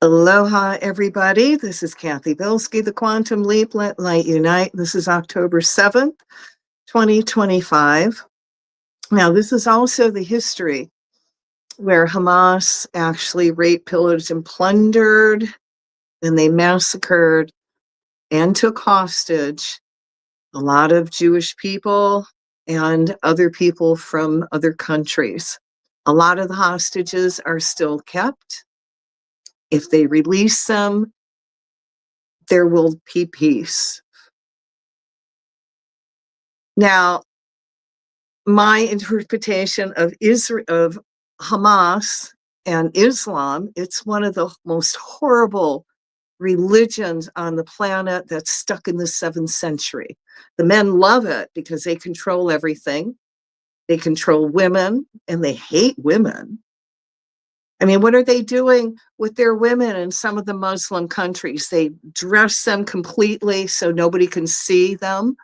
Aloha, everybody. This is Cathy Bilsky, The Quantum Leap, Let Light Unite. This is October 7th, 2025. Now, this is also the history where Hamas actually raped, pillaged, and plundered, and they massacred and took hostage a lot of Jewish people and other people from other countries. A lot of the hostages are still kept. If they release them, there will be peace. Now, my interpretation of Israel, of Hamas and Islam, it's one of the most horrible religions on the planet that's stuck in the 7th century. The men love it because they control everything. They control women and they hate women. I mean, what are they doing with their women in some of the Muslim countries? They dress them completely so nobody can see them.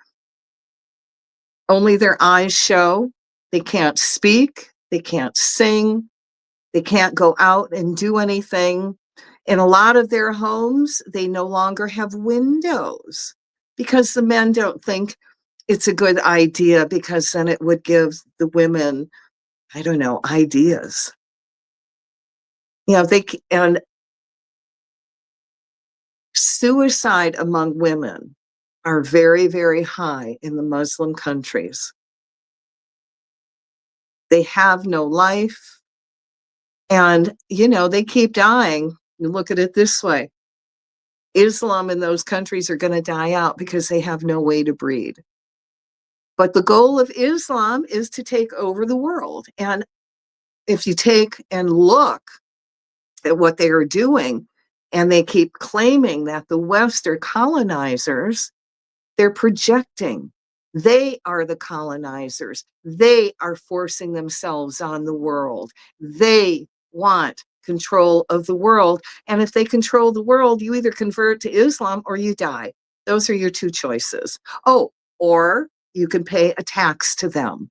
Only their eyes show. They can't speak. They can't sing. They can't go out and do anything. In a lot of their homes, they no longer have windows because the men don't think it's a good idea, because then it would give the women, I don't know, ideas. And suicide among women are very, very high in the Muslim countries. They have no life. And, they keep dying. You look at it this way. Islam in those countries are going to die out because they have no way to breed. But the goal of Islam is to take over the world. And if you take and look at what they are doing, and they keep claiming that the West are colonizers, they're projecting. They are the colonizers. They are forcing themselves on the world. They want control of the world. And if they control the world, you either convert to Islam or you die. Those are your two choices. Oh, or you can pay a tax to them,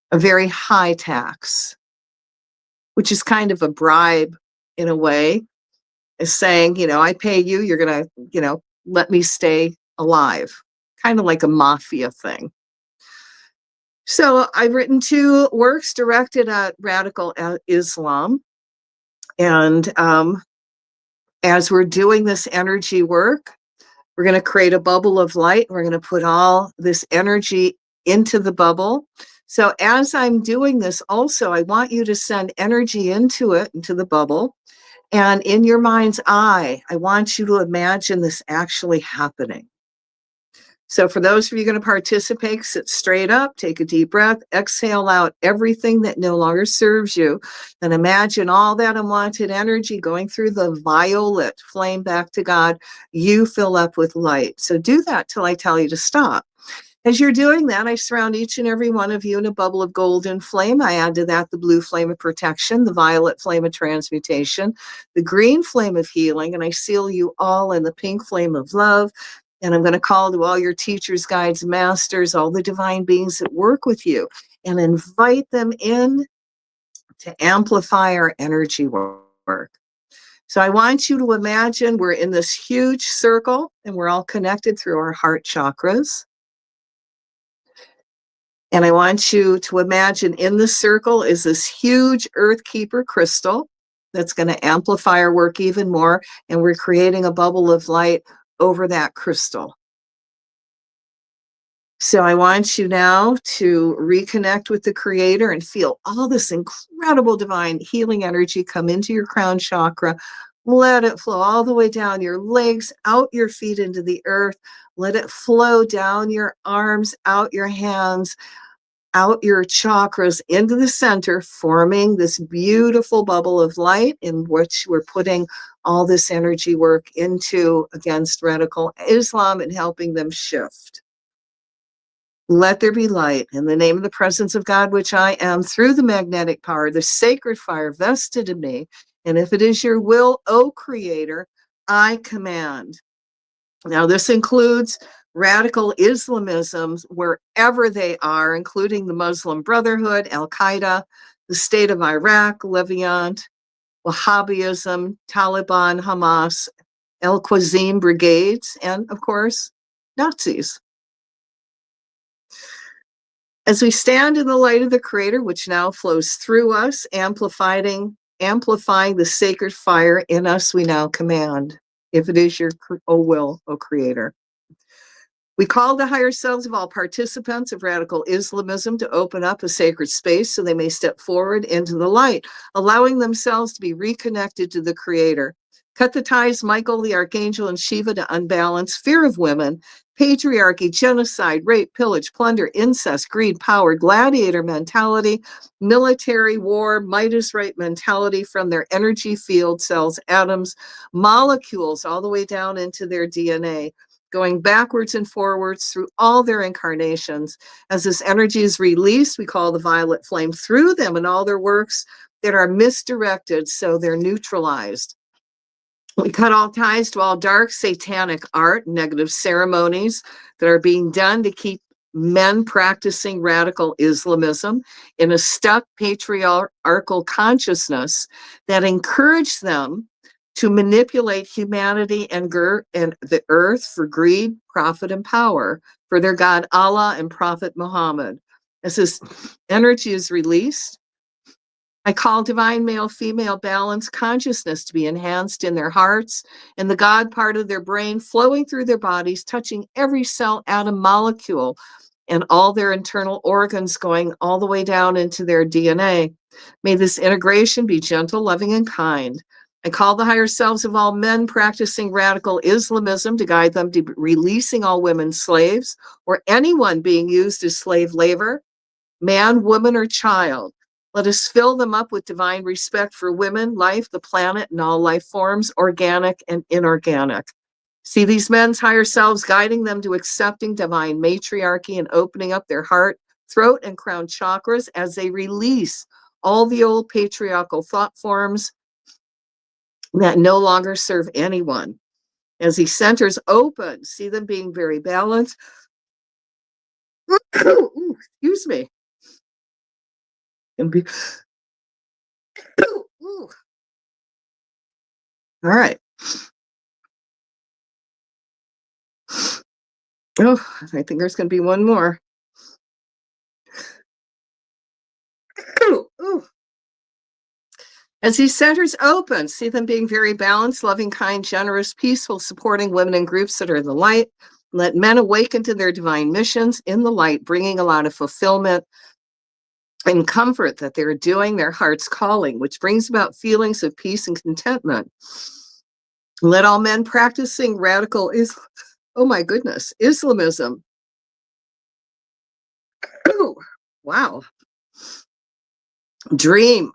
a very high tax, which is kind of a bribe in a way, is saying, I pay you, you're going to, let me stay alive. Kind of like a mafia thing. So I've written 2 works directed at radical Islam. And as we're doing this energy work, we're going to create a bubble of light. We're going to put all this energy into the bubble. So as I'm doing this also, I want you to send energy into it, into the bubble. And in your mind's eye, I want you to imagine this actually happening. So for those of you going to participate, sit straight up, take a deep breath, exhale out everything that no longer serves you, and imagine all that unwanted energy going through the violet flame back to God. You fill up with light. So do that till I tell you to stop. As you're doing that, I surround each and every one of you in a bubble of golden flame. I add to that the blue flame of protection, the violet flame of transmutation, the green flame of healing, and I seal you all in the pink flame of love. And I'm going to call to all your teachers, guides, masters, all the divine beings that work with you, and invite them in to amplify our energy work. So I want you to imagine we're in this huge circle and we're all connected through our heart chakras. And I want you to imagine in the circle is this huge Earth Keeper crystal that's going to amplify our work even more. And we're creating a bubble of light over that crystal. So I want you now to reconnect with the Creator and feel all this incredible divine healing energy come into your crown chakra. Let it flow all the way down your legs, out your feet into the earth. Let it flow down your arms, out your hands, out your chakras into the center, forming this beautiful bubble of light in which we're putting all this energy work into against radical Islam and helping them shift. Let there be light in the name of the presence of God, which I am, through the magnetic power, the sacred fire vested in me. And if it is your will, O Creator, I command. Now, this includes radical Islamism, wherever they are, including the Muslim Brotherhood, Al-Qaeda, the state of Iraq, Levant, Wahhabism, Taliban, Hamas, Al-Qasim brigades, and of course, Nazis. As we stand in the light of the Creator, which now flows through us, amplifying the sacred fire in us, we now command, if it is your will, O Creator. We call the higher selves of all participants of radical Islamism to open up a sacred space so they may step forward into the light, allowing themselves to be reconnected to the Creator. Cut the ties, Michael, the Archangel, and Shiva to unbalance fear of women, patriarchy, genocide, rape, pillage, plunder, incest, greed, power, gladiator mentality, military war, Midas right mentality from their energy field cells, atoms, molecules, all the way down into their DNA, going backwards and forwards through all their incarnations. As this energy is released, we call the violet flame through them and all their works that are misdirected, so they're neutralized. We cut all ties to all dark satanic art, negative ceremonies that are being done to keep men practicing radical Islamism in a stuck patriarchal consciousness that encourage them to manipulate humanity and the earth for greed, profit, and power for their God Allah and Prophet Muhammad. As this energy is released, I call divine male-female balance consciousness to be enhanced in their hearts and the God part of their brain flowing through their bodies, touching every cell, atom, molecule, and all their internal organs going all the way down into their DNA. May this integration be gentle, loving, and kind. I call the higher selves of all men practicing radical Islamism to guide them to releasing all women slaves or anyone being used as slave labor, man, woman, or child. Let us fill them up with divine respect for women, life, the planet, and all life forms, organic and inorganic. See these men's higher selves guiding them to accepting divine matriarchy and opening up their heart, throat, and crown chakras as they release all the old patriarchal thought forms that no longer serve anyone. As these centers open, see them being very balanced. Ooh, excuse me. And be Ooh. All right. Oh, I think there's going to be one more. Ooh. As these centers open, see them being very balanced, loving, kind, generous, peaceful, supporting women and groups that are in the light. Let men awaken to their divine missions in the light, bringing a lot of fulfillment and comfort that they're doing their heart's calling, which brings about feelings of peace and contentment. Let all men practicing radical Islamism. Ooh, wow. Dream.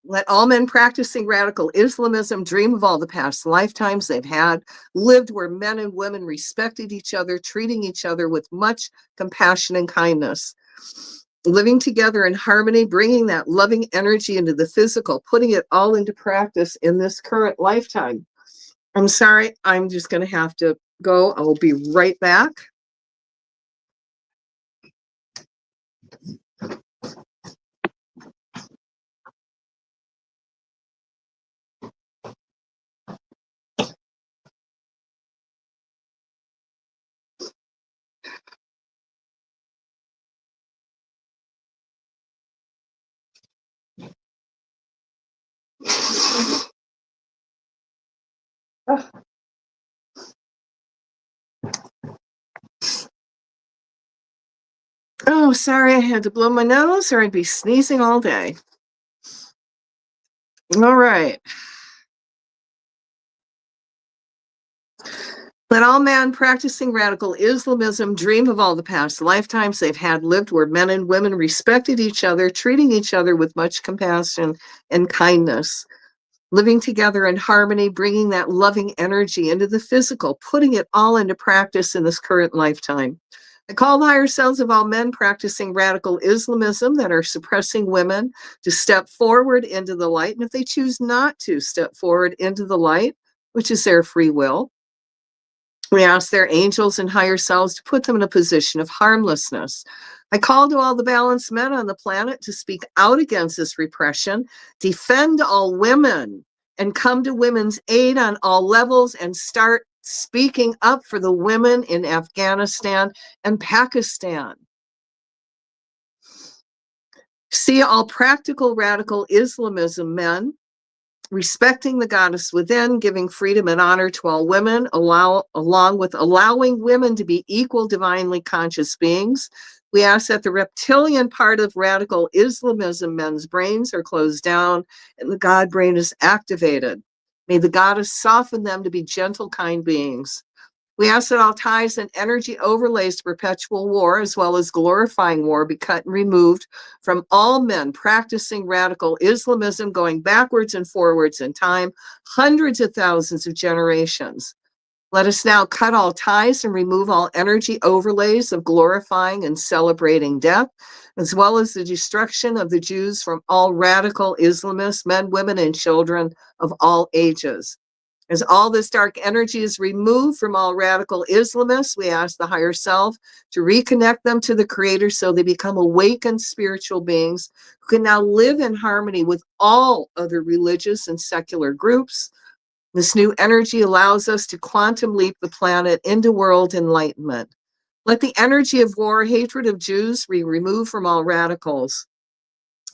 Let all men practicing radical Islamism dream of all the past lifetimes they've had, lived where men and women respected each other, treating each other with much compassion and kindness, living together in harmony, bringing that loving energy into the physical, putting it all into practice in this current lifetime. I'm sorry, I'm just going to have to go. I'll be right back. Oh, sorry, I had to blow my nose or I'd be sneezing all day. All right. Let all men practicing radical Islamism dream of all the past lifetimes they've had lived where men and women respected each other, treating each other with much compassion and kindness, living together in harmony, bringing that loving energy into the physical, putting it all into practice in this current lifetime. I call the higher selves of all men practicing radical Islamism that are suppressing women to step forward into the light. And if they choose not to step forward into the light, which is their free will, We ask their angels and higher selves to put them in a position of harmlessness. I call to all the balanced men on the planet to speak out against this repression, defend all women, and come to women's aid on all levels and start speaking up for the women in Afghanistan and Pakistan. See all practical radical Islamism men respecting the goddess within, giving freedom and honor to all women, along with allowing women to be equal divinely conscious beings. We ask that the reptilian part of radical Islamism men's brains are closed down and the God brain is activated. May the goddess soften them to be gentle, kind beings. We ask that all ties and energy overlays to perpetual war, as well as glorifying war, be cut and removed from all men practicing radical Islamism, going backwards and forwards in time, hundreds of thousands of generations. Let us now cut all ties and remove all energy overlays of glorifying and celebrating death, as well as the destruction of the Jews from all radical Islamists, men, women, and children of all ages. As all this dark energy is removed from all radical Islamists, we ask the higher self to reconnect them to the Creator so they become awakened spiritual beings who can now live in harmony with all other religious and secular groups. This new energy allows us to quantum leap the planet into world enlightenment. Let the energy of war, hatred of Jews be removed from all radicals.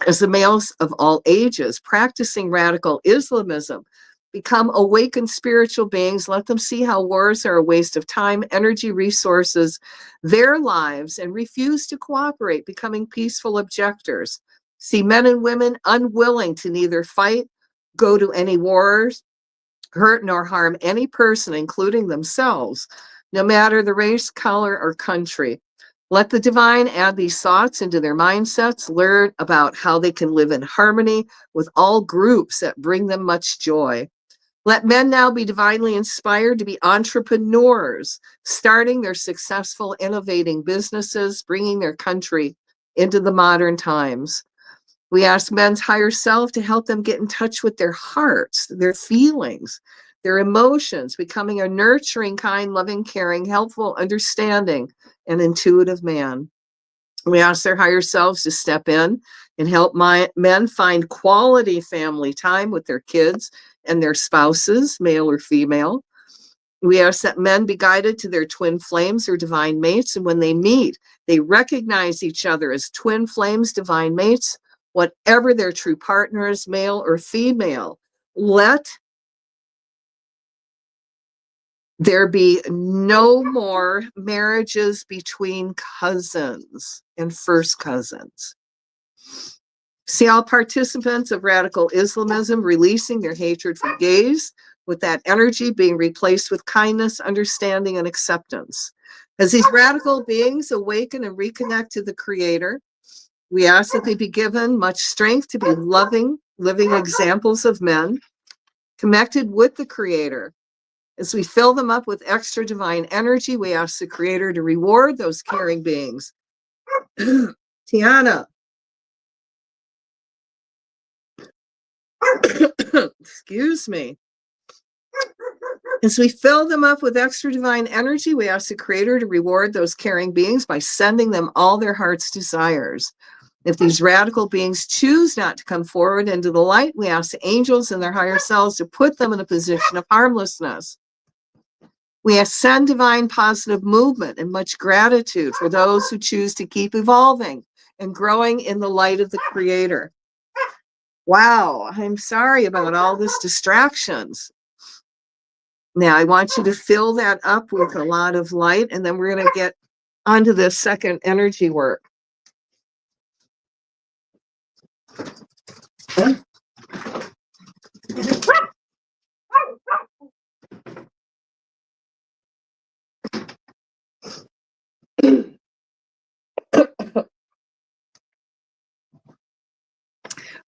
As the males of all ages practicing radical Islamism become awakened spiritual beings, let them see how wars are a waste of time, energy, resources, their lives, and refuse to cooperate, becoming peaceful objectors. See men and women unwilling to neither fight, go to any wars, hurt nor harm any person, including themselves, no matter the race, color, or country. Let the divine add these thoughts into their mindsets, learn about how they can live in harmony with all groups that bring them much joy. Let men now be divinely inspired to be entrepreneurs, starting their successful, innovating businesses, bringing their country into the modern times. We ask men's higher self to help them get in touch with their hearts, their feelings, their emotions, becoming a nurturing, kind, loving, caring, helpful, understanding, and intuitive man. We ask their higher selves to step in and help men find quality family time with their kids and their spouses, male or female. We ask that men be guided to their twin flames or divine mates, and when they meet, they recognize each other as twin flames, divine mates, whatever their true partner is, male or female. Let there be no more marriages between cousins and first cousins. See all participants of radical Islamism releasing their hatred for gays, with that energy being replaced with kindness, understanding, and acceptance. As these radical beings awaken and reconnect to the Creator, we ask that they be given much strength to be loving, living examples of men connected with the Creator. As we fill them up with extra divine energy, we ask the Creator to reward those caring beings. Tiana. Excuse me. As we fill them up with extra divine energy, we ask the Creator to reward those caring beings by sending them all their heart's desires. If these radical beings choose not to come forward into the light, we ask the angels and their higher selves to put them in a position of harmlessness. We send divine positive movement and much gratitude for those who choose to keep evolving and growing in the light of the Creator. Wow, I'm sorry about all this distractions. Now, I want you to fill that up with a lot of light, and then we're going to get onto the second energy work.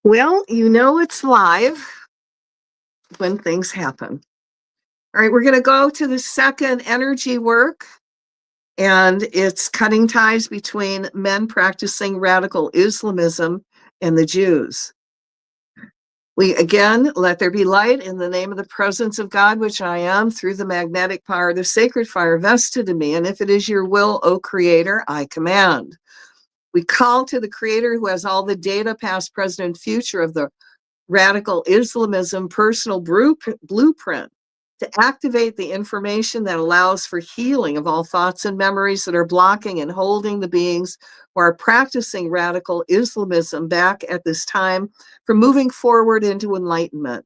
Well, you know it's live when things happen. All right, we're going to go to the second energy work, and it's cutting ties between men practicing radical Islamism and the Jews. We again, let there be light in the name of the presence of God, which I am, through the magnetic power of the sacred fire vested in me. And if it is your will, O Creator, I command. We call to the Creator who has all the data, past, present, and future of the radical Islamism personal blueprint to activate the information that allows for healing of all thoughts and memories that are blocking and holding the beings who are practicing radical Islamism back at this time from moving forward into enlightenment.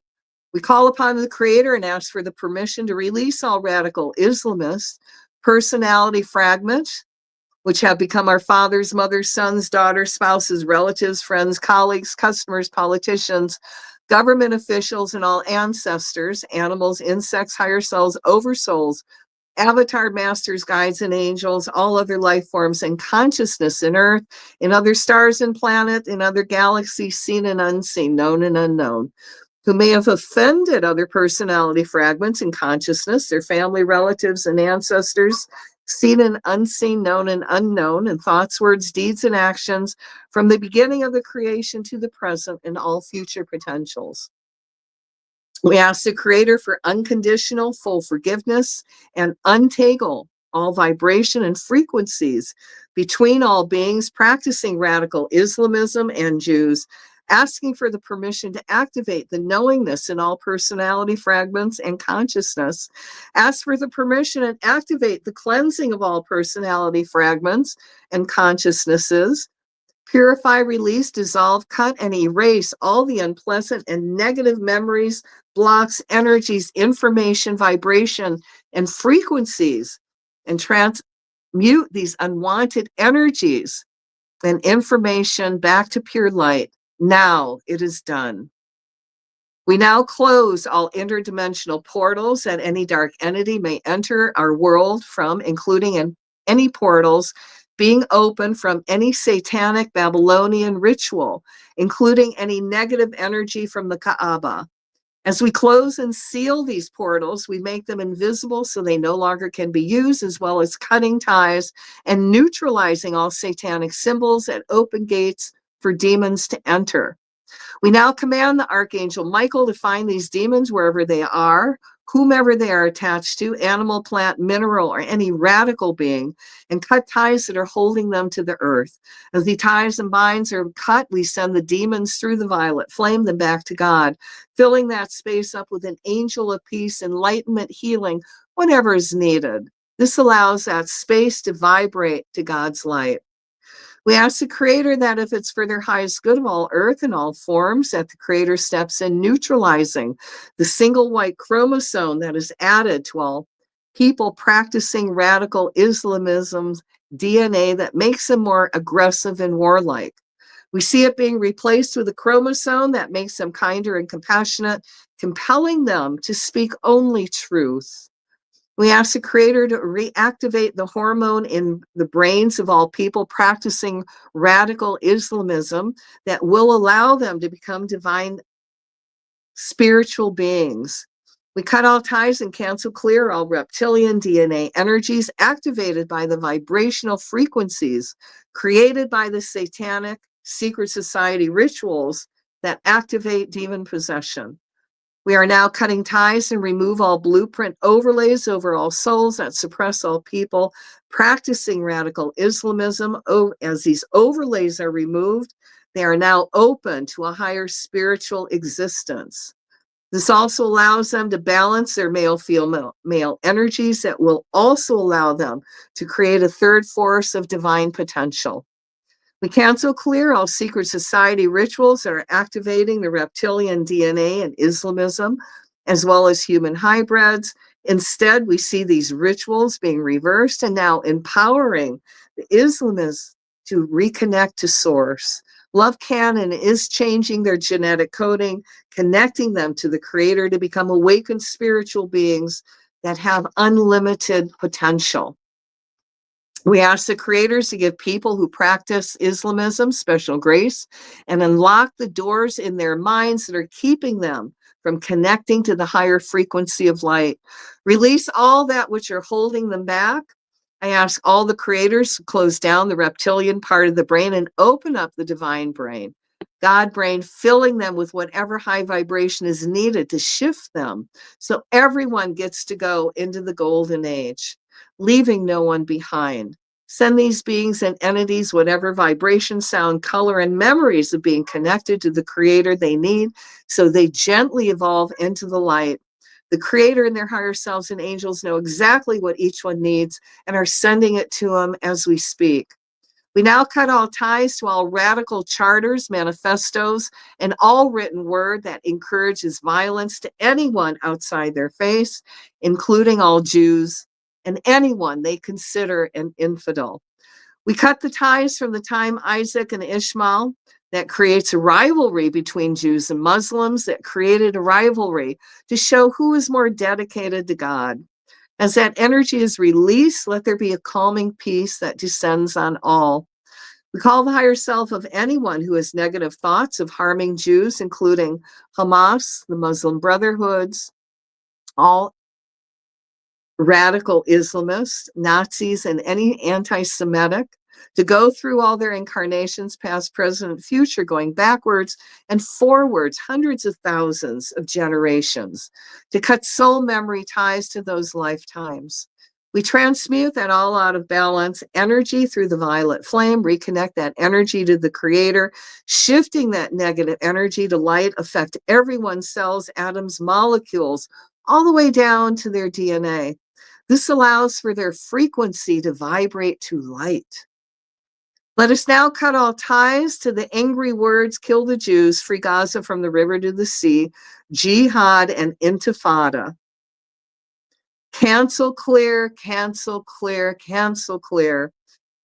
We call upon the Creator and ask for the permission to release all radical Islamist personality fragments, which have become our fathers, mothers, sons, daughters, spouses, relatives, friends, colleagues, customers, politicians, government officials, and all ancestors, animals, insects, higher selves, oversouls, avatar masters, guides, and angels, all other life forms and consciousness in Earth, in other stars and planets, in other galaxies, seen and unseen, known and unknown, who may have offended other personality fragments in consciousness, their family, relatives, and ancestors, seen and unseen, known and unknown, in thoughts, words, deeds, and actions, from the beginning of the creation to the present and all future potentials. We ask the Creator for unconditional, full forgiveness and untangle all vibration and frequencies between all beings practicing radical Islamism and Jews, asking for the permission to activate the knowingness in all personality fragments and consciousness, ask for the permission and activate the cleansing of all personality fragments and consciousnesses, purify, release, dissolve, cut, and erase all the unpleasant and negative memories, blocks, energies, information, vibration, and frequencies, and transmute these unwanted energies and information back to pure light. Now it is done. We now close all interdimensional portals that any dark entity may enter our world from, including any portals being open from any satanic Babylonian ritual, including any negative energy from the Kaaba. As we close and seal these portals, we make them invisible so they no longer can be used, as well as cutting ties and neutralizing all satanic symbols at open gates for demons to enter. We now command the Archangel Michael to find these demons wherever they are, whomever they are attached to, animal, plant, mineral, or any radical being, and cut ties that are holding them to the earth. As the ties and binds are cut, we send the demons through the violet flame, them back to God, filling that space up with an angel of peace, enlightenment, healing, whatever is needed. This allows that space to vibrate to God's light. We ask the Creator that if it's for their highest good of all earth and all forms, that the Creator steps in neutralizing the single white chromosome that is added to all people practicing radical Islamism's DNA that makes them more aggressive and warlike. We see it being replaced with a chromosome that makes them kinder and compassionate, compelling them to speak only truth. We ask the Creator to reactivate the hormone in the brains of all people practicing radical Islamism that will allow them to become divine spiritual beings. We cut all ties and cancel clear all reptilian DNA energies activated by the vibrational frequencies created by the satanic secret society rituals that activate demon possession. We are now cutting ties and remove all blueprint overlays over all souls that suppress all people practicing radical Islamism. As these overlays are removed, they are now open to a higher spiritual existence. This also allows them to balance their male energies that will also allow them to create a third force of divine potential. We cancel clear all secret society rituals that are activating the reptilian DNA and Islamism, as well as human hybrids. Instead, we see these rituals being reversed and now empowering the Islamists to reconnect to source. Love can and is changing their genetic coding, connecting them to the Creator to become awakened spiritual beings that have unlimited potential. We ask the Creators to give people who practice Islamism special grace and unlock the doors in their minds that are keeping them from connecting to the higher frequency of light. Release all that which are holding them back. I ask all the Creators to close down the reptilian part of the brain and open up the divine brain. God brain, filling them with whatever high vibration is needed to shift them. So everyone gets to go into the golden age, leaving no one behind. Send these beings and entities whatever vibration, sound, color, and memories of being connected to the Creator they need, so they gently evolve into the light. The Creator and their higher selves and angels know exactly what each one needs and are sending it to them as we speak. We now cut all ties to all radical charters, manifestos, and all written word that encourages violence to anyone outside their faith, including all Jews and anyone they consider an infidel. We cut the ties from the time Isaac and Ishmael that creates a rivalry between Jews and Muslims, that created a rivalry to show who is more dedicated to God. As that energy is released, let there be a calming peace that descends on all. We call the higher self of anyone who has negative thoughts of harming Jews, including Hamas, the Muslim Brotherhoods, all radical Islamists, Nazis, and any anti-Semitic, to go through all their incarnations, past, present, and future, going backwards and forwards, hundreds of thousands of generations, to cut soul memory ties to those lifetimes. We transmute that all out of balance energy through the violet flame, reconnect that energy to the Creator, shifting that negative energy to light, affect everyone's cells, atoms, molecules, all the way down to their DNA. This allows for their frequency to vibrate to light. Let us now cut all ties to the angry words, kill the Jews, free Gaza from the river to the sea, jihad and intifada. Cancel, clear, cancel, clear, cancel, clear.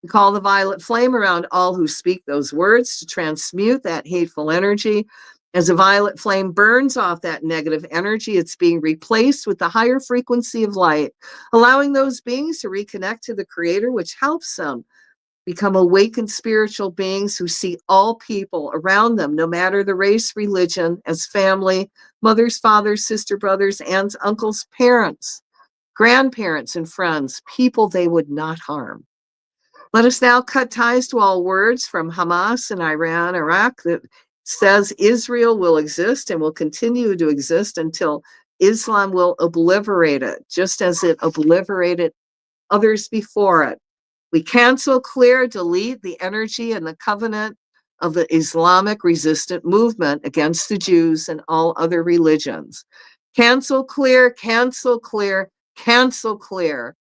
We call the violet flame around all who speak those words to transmute that hateful energy. As a violet flame burns off that negative energy, it's being replaced with the higher frequency of light, allowing those beings to reconnect to the Creator, which helps them become awakened spiritual beings who see all people around them, no matter the race, religion, as family, mothers, fathers, sister, brothers, aunts, uncles, parents, grandparents, and friends, people they would not harm. Let us now cut ties to all words from Hamas and Iran, Iraq, that says Israel will exist and will continue to exist until Islam will obliterate it, just as it obliterated others before it. We cancel, clear, delete the energy and the covenant of the Islamic resistant movement against the Jews and all other religions. Cancel, clear, cancel, clear, cancel, clear.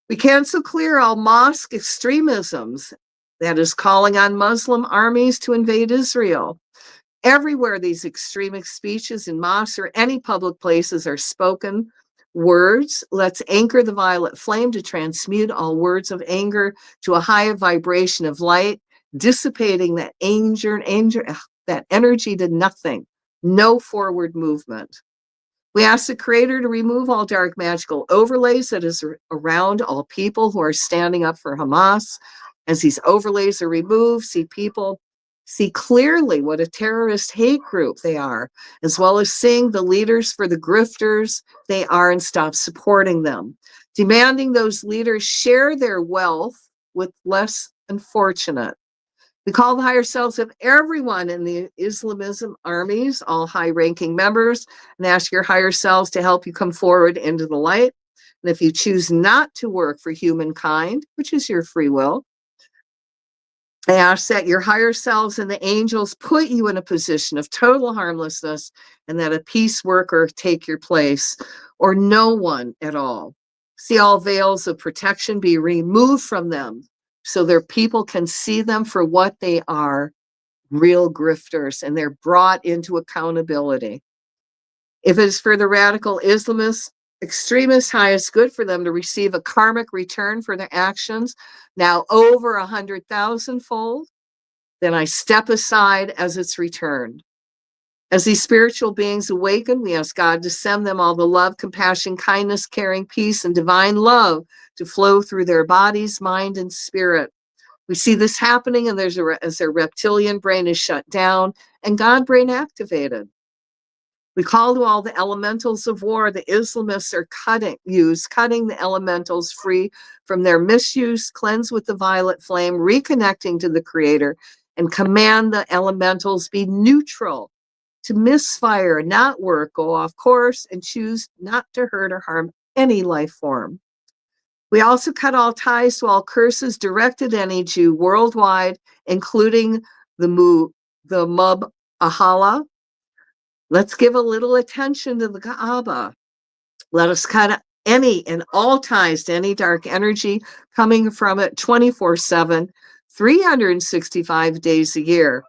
We cancel, clear all mosque extremisms that is calling on Muslim armies to invade Israel. Everywhere these extremist speeches in mosques or any public places are spoken, words, let's anchor the violet flame to transmute all words of anger to a higher vibration of light, dissipating that that energy to nothing, no forward movement. We ask the Creator to remove all dark magical overlays that is around all people who are standing up for Hamas. As these overlays are removed, see clearly what a terrorist hate group they are, as well as seeing the leaders for the grifters they are, and stop supporting them. Demanding those leaders share their wealth with less unfortunate. We call the higher selves of everyone in the Islamism armies, all high-ranking members, and ask your higher selves to help you come forward into the light. And if you choose not to work for humankind, which is your free will, I ask that your higher selves and the angels put you in a position of total harmlessness, and that a peace worker take your place, or no one at all. See all veils of protection be removed from them, so their people can see them for what they are, real grifters, and they're brought into accountability. If it is for the radical Islamists, extremists, highest good for them to receive a karmic return for their actions, now over 100,000-fold, then I step aside as it's returned. As these spiritual beings awaken, we ask God to send them all the love, compassion, kindness, caring, peace, and divine love to flow through their bodies, mind, and spirit. We see this happening, and as their reptilian brain is shut down and God brain activated. We call to all the elementals of war the Islamists are cutting the elementals free from their misuse, cleanse with the violet flame, reconnecting to the Creator, and command the elementals be neutral, to misfire, not work, go off course, and choose not to hurt or harm any life form. We also cut all ties to all curses directed at any Jew worldwide, including the Mub Ahala. Let's give a little attention to the Kaaba. Let us cut any and all ties to any dark energy coming from it 24/7, 365 days a year.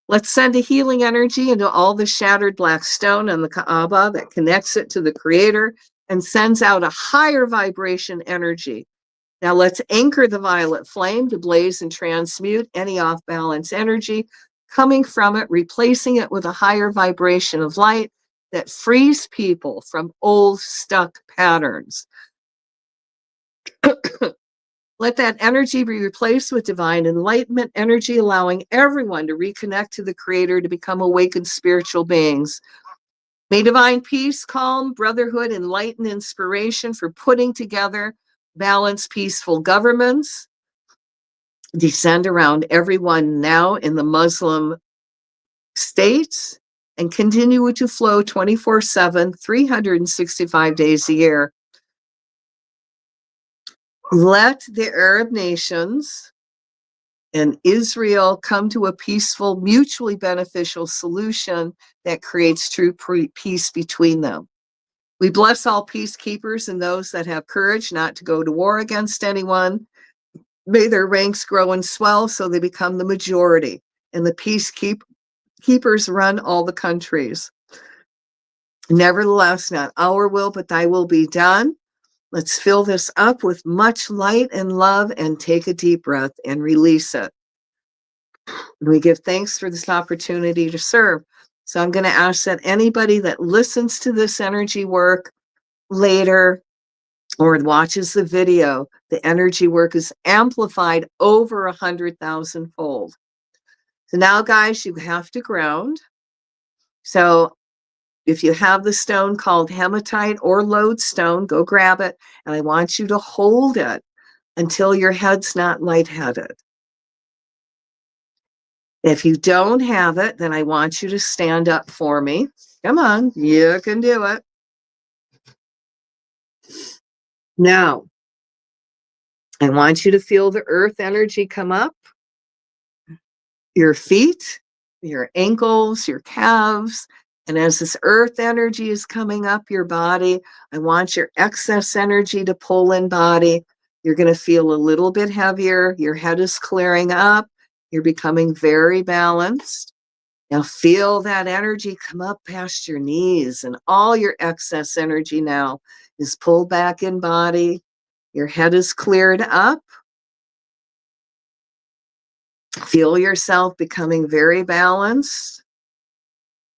Let's send a healing energy into all the shattered black stone on the Kaaba that connects it to the Creator and sends out a higher vibration energy. Now let's anchor the violet flame to blaze and transmute any off-balance energy coming from it, replacing it with a higher vibration of light that frees people from old stuck patterns. Let that energy be replaced with divine enlightenment energy, allowing everyone to reconnect to the Creator to become awakened spiritual beings. May divine peace, calm, brotherhood, enlighten inspiration for putting together balanced, peaceful governments descend around everyone now in the Muslim states and continue to flow 24/7, 365 days a year. Let the Arab nations and Israel come to a peaceful, mutually beneficial solution that creates true peace between them. We bless all peacekeepers and those that have courage not to go to war against anyone. May their ranks grow and swell so they become the majority, and the peacekeepers run all the countries. Nevertheless, not our will, but thy will be done. Let's fill this up with much light and love and take a deep breath and release it. We give thanks for this opportunity to serve. So I'm going to ask that anybody that listens to this energy work later or watches the video, the energy work is amplified over 100,000-fold. So now, guys, you have to ground. So if you have the stone called hematite or lodestone, go grab it. And I want you to hold it until your head's not lightheaded. If you don't have it, then I want you to stand up for me. Come on, you can do it. Now, I want you to feel the earth energy come up, your feet, your ankles, your calves. And as this earth energy is coming up your body, I want your excess energy to pull in body. You're going to feel a little bit heavier. Your head is clearing up. You're becoming very balanced. Now feel that energy come up past your knees, and all your excess energy now is pulled back in body. Your head is cleared up. Feel yourself becoming very balanced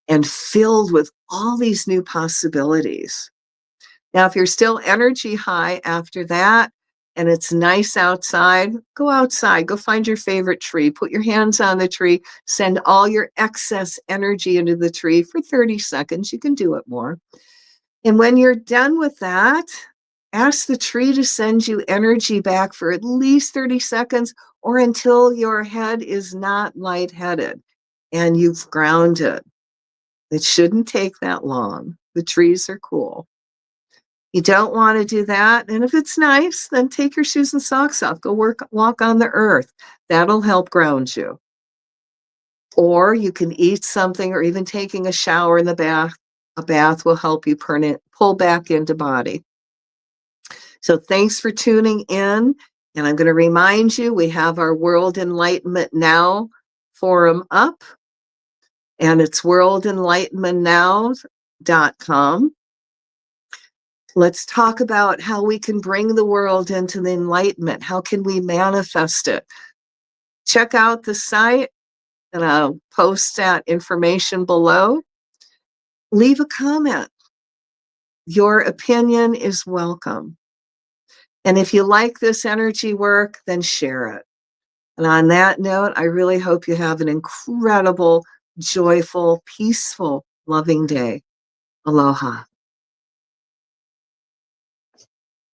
and filled with all these new possibilities. Now, if you're still energy high after that, and it's nice outside, go find your favorite tree, put your hands on the tree, send all your excess energy into the tree for 30 seconds. You can do it more. And when you're done with that, ask the tree to send you energy back for at least 30 seconds or until your head is not lightheaded and you've grounded. It shouldn't take that long. The trees are cool. You don't want to do that. And if it's nice, then take your shoes and socks off. Go walk on the earth. That'll help ground you. Or you can eat something, or even taking a shower in the bath. A bath will help you pull back into body. So thanks for tuning in. And I'm going to remind you, we have our World Enlightenment Now forum up. And it's worldenlightenmentnow.com. Let's talk about how we can bring the world into the enlightenment. How can we manifest it? Check out the site, and I'll post that information below. Leave a comment. Your opinion is welcome. And if you like this energy work, then share it. And on that note, I really hope you have an incredible, joyful, peaceful, loving day. Aloha.